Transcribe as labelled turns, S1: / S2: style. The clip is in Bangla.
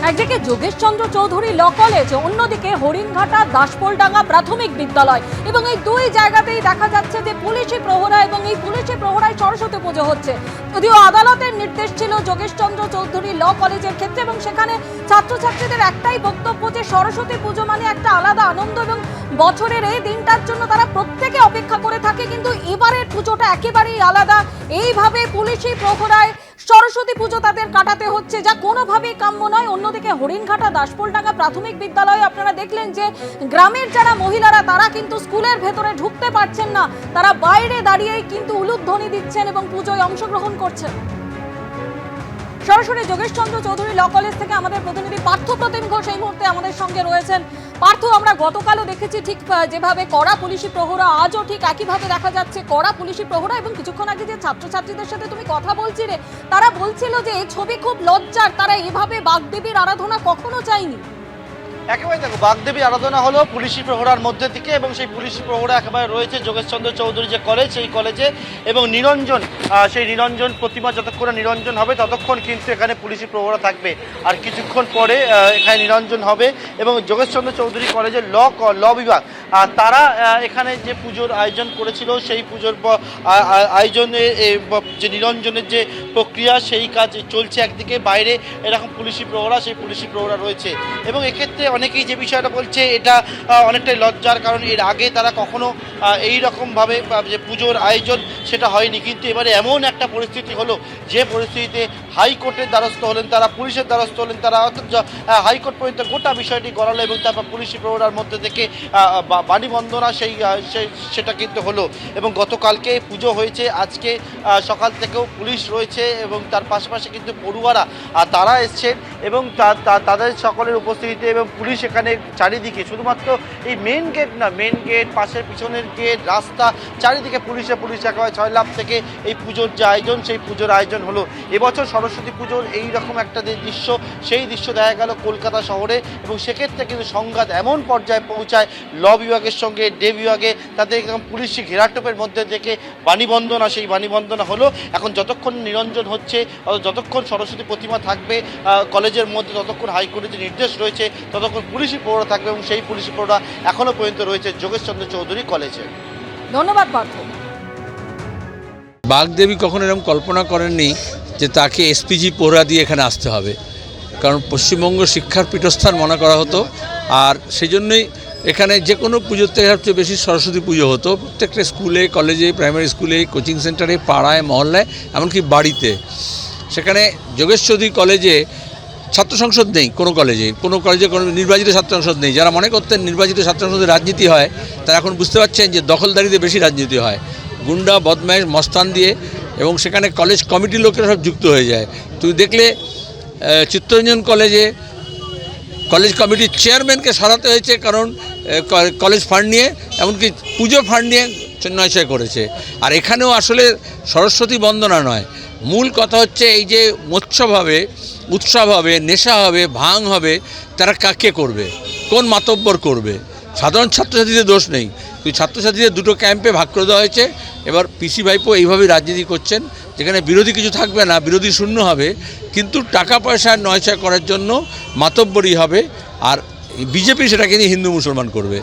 S1: একদিকে যোগেশচন্দ্র চৌধুরী ল কলেজ, অন্যদিকে হরিণঘাটা দাসপোলডাঙ্গা প্রাথমিক বিদ্যালয়, এবং এই দুই জায়গাতেই দেখা যাচ্ছে যে পুলিশি প্রহরা, এবং এই পুলিশি প্রহরায় সরস্বতী পুজো হচ্ছে। যদিও আদালতের নির্দেশ ছিল যোগেশচন্দ্র চৌধুরী ল কলেজের ক্ষেত্রে, এবং সেখানে ছাত্রছাত্রীদের একটাই বক্তব্য যে সরস্বতী পুজো মানে একটা আলাদা আনন্দ, এবং বছরের এই দিনটার জন্য তারা প্রত্যেকে অপেক্ষা করে থাকে। কিন্তু এবারের পুজোটা একেবারেই আলাদা। এইভাবে পুলিশি প্রহরায় সরস্বতী পুজো তাদের কাটাতে হচ্ছে, যা কোনোভাবেই কাম্য নয়। অন্যদিকে হরিণঘাটা দাসপোলডাঙ্গা প্রাথমিক বিদ্যালয়ে আপনারা দেখলেন যে গ্রামের যারা মহিলারা তারা কিন্তু স্কুলের ভেতরে ঢুকতে পারছেন না, তারা বাইরে দাঁড়িয়েই কিন্তু উলুধ্বনি দিচ্ছেন এবং পুজোয় অংশগ্রহণ করছেন। সরাসরি যোগেশচন্দ্র চৌধুরী ল কলেজ থেকে আমাদের প্রতিনিধি পার্থ প্রতিম ঘোষ এই মুহূর্তে আমাদের সঙ্গে রয়েছেন। পার্থ, আমরা গতকালও দেখেছি ঠিক যেভাবে কড়া পুলিশি প্রহরা, আজও ঠিক একইভাবে দেখা যাচ্ছে কড়া পুলিশি প্রহরা, এবং কিছুক্ষণ আগে যে ছাত্রছাত্রীদের সাথে তুমি কথা বলছিলে তারা বলছিল যে এই ছবি খুব লজ্জার, তারা এভাবে বাগদেবীর আরাধনা কখনো চায়নি।
S2: একেবারে দেখো, বাগদেবী আরাধনা হলো পুলিশি প্রহরার মধ্যে থেকে, এবং সেই পুলিশি প্রহরা একেবারে রয়েছে যোগেশচন্দ্র চৌধুরী যে কলেজ সেই কলেজে, এবং নিরঞ্জন সেই নিরঞ্জন প্রতিমা যতক্ষণ নিরঞ্জন হবে ততক্ষণ কিন্তু এখানে পুলিশি প্রহরা থাকবে। আর কিছুক্ষণ পরে এখানে নিরঞ্জন হবে, এবং যোগেশচন্দ্র চৌধুরী কলেজের ল বিভাগ তারা এখানে যে পুজোর আয়োজন করেছিল সেই পুজোর আয়োজনে যে নিরঞ্জনের যে প্রক্রিয়া সেই কাজ চলছে একদিকে, বাইরে এরকম পুলিশি প্রহরা, সেই পুলিশি প্রহরা রয়েছে। এবং এক্ষেত্রে অনেকেই যে বিষয়টা বলছে এটা অনেকটাই লজ্জার, কারণ এর আগে তারা কখনো এই রকমভাবে যে পুজোর আয়োজন সেটা হয়নি। কিন্তু এবারে এমন একটা পরিস্থিতি হলো যে পরিস্থিতিতে হাইকোর্টের দ্বারস্থ হলেন তারা, পুলিশের দ্বারস্থ হলেন তারা, অর্থাৎ হাইকোর্ট পর্যন্ত গোটা বিষয়টি গড়ালো, এবং তারপর পুলিশি প্রহরার মধ্যে থেকে বাণী বন্দনা সেটা কিন্তু হলো। এবং গতকালকে পুজো হয়েছে, আজকে সকাল থেকেও পুলিশ রয়েছে, এবং তার পাশাপাশি কিন্তু পড়ুয়ারা তারা এসছেন, এবং তাদের সকলের উপস্থিতিতে, এবং পুলিশ এখানে চারিদিকে, শুধুমাত্র এই মেন গেট না, মেন গেট, পাশের পিছনের গেট, রাস্তা, চারিদিকে পুলিশ একেবারে 6 লাখ থেকে এই পুজোর যে আয়োজন সেই পুজোর আয়োজন হলো। এবছর সরস্বতী পুজোর এইরকম একটা যে দৃশ্য, সেই দৃশ্য দেখা গেল কলকাতা শহরে, এবং সেক্ষেত্রে কিন্তু সংঘাত এমন পর্যায়ে পৌঁছায় ল বিভাগের সঙ্গে ডে বিভাগে, তাদের পুলিশি ঘেরাটোপের মধ্যে থেকে বাণীবন্দনা, সেই বাণীবন্দনা হলো। এখন যতক্ষণ নিরঞ্জন হচ্ছে, যতক্ষণ সরস্বতী প্রতিমা থাকবে কলেজের মধ্যে, ততক্ষণ হাইকোর্টের যে নির্দেশ রয়েছে ততক্ষণ পুলিশি প্রহরা থাকবে, এবং সেই পুলিশি প্রহরা এখনও পর্যন্ত রয়েছে যোগেশচন্দ্র চৌধুরী কলেজে।
S1: ধন্যবাদ পার্থ।
S3: বাগদেবী কখনো এরকম কল্পনা করেননি যে তাকে এসপিজি প্রহরা দিয়ে এখানে আসতে হবে, কারণ পশ্চিমবঙ্গ শিক্ষার পীঠস্থান মনে করা হতো। আর সেই জন্যই এখানে যে কোনো পুজোর থেকে সবচেয়ে বেশি সরস্বতী পুজো হতো, প্রত্যেকটা স্কুলে, কলেজে, প্রাইমারি স্কুলে, কোচিং সেন্টারে, পাড়ায়, মহল্লায়, এমনকি বাড়িতে। সেখানে যোগেশ চৌধুরী কলেজে ছাত্র সংসদ নেই, কোনো কলেজে কোনো নির্বাচিত ছাত্র সংসদ নেই। যারা মনে করতেন নির্বাচিত ছাত্র সংসদে রাজনীতি হয়, তারা এখন বুঝতে পারছেন যে দখলদারিতে বেশি রাজনীতি হয়, গুন্ডা বদমাইশ মস্তান দিয়ে, এবং সেখানে কলেজ কমিটির লোকেরা সব যুক্ত হয়ে যায়। তুমি দেখলে চিত্তরঞ্জন কলেজে কলেজ কমিটির চেয়ারম্যানকে সরাতে হয়েছে, কারণ কলেজ ফান্ড নিয়ে, এমনকি পুজো ফান্ড নিয়ে নয়ছয় করেছে। আর এখানেও আসলে সরস্বতী বন্দনা নয়, মূল কথা হচ্ছে এই যে মৎসব হবে, উৎসব হবে, নেশা হবে, ভাঙ হবে, তারা কাকে করবে, কোন মাতব্বর করবে? সাধারণ ছাত্রছাত্রীদের দোষ নেই, তুই ছাত্রছাত্রীদের দুটো ক্যাম্পে ভাগ করে দেওয়া হয়েছে। এবার পিসি ভাইপো এইভাবেই রাজনীতি করছেন, যেখানে বিরোধী কিছু থাকবে না, বিরোধী শূন্য হবে, কিন্তু টাকা পয়সা নয়ছয় করার জন্য মাতব্বরই হবে। আর বিজেপি সেটাকে নিয়ে হিন্দু মুসলমান করবে।